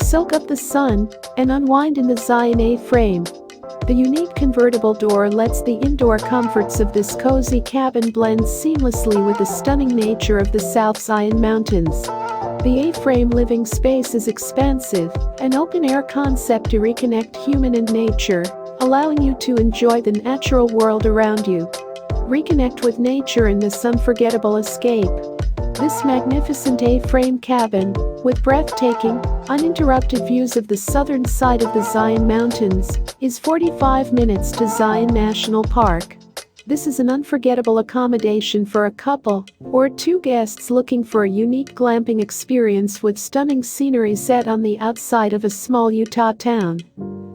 soak up the sun, and unwind in the Zion A-frame. The unique convertible door lets the indoor comforts of this cozy cabin blend seamlessly with the stunning nature of the South Zion Mountains. The A-frame living space is expansive, an open-air concept to reconnect human and nature, allowing you to enjoy the natural world around you. Reconnect with nature in this unforgettable escape. This magnificent A-frame cabin, with breathtaking, uninterrupted views of the southern side of the Zion Mountains, is 45 minutes to Zion National Park. This is an unforgettable accommodation for a couple or two guests looking for a unique glamping experience with stunning scenery set on the outside of a small Utah town.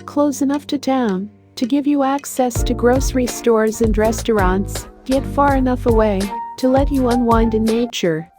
Close enough to town to give you access to grocery stores and restaurants, yet far enough away to let you unwind in nature.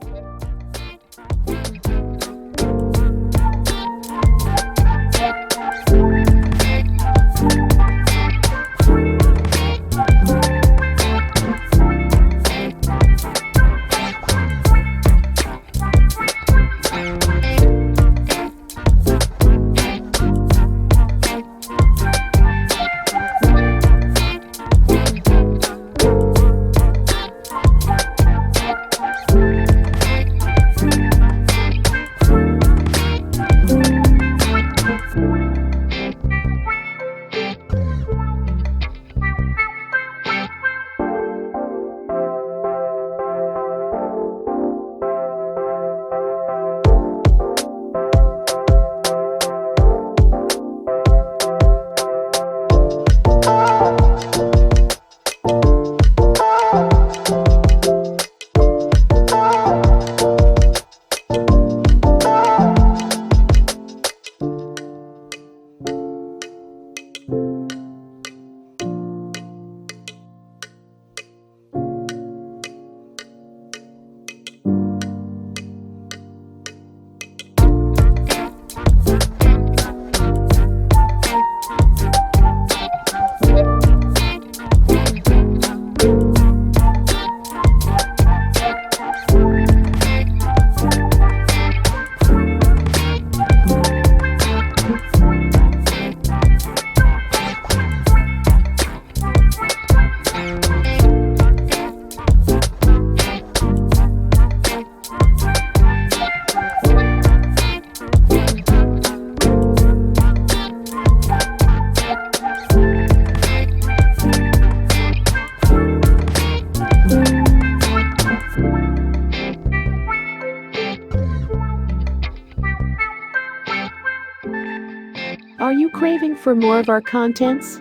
Are you craving for more of our contents?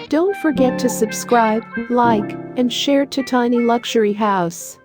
Don't forget to subscribe, like, and share to Tiny Luxury House.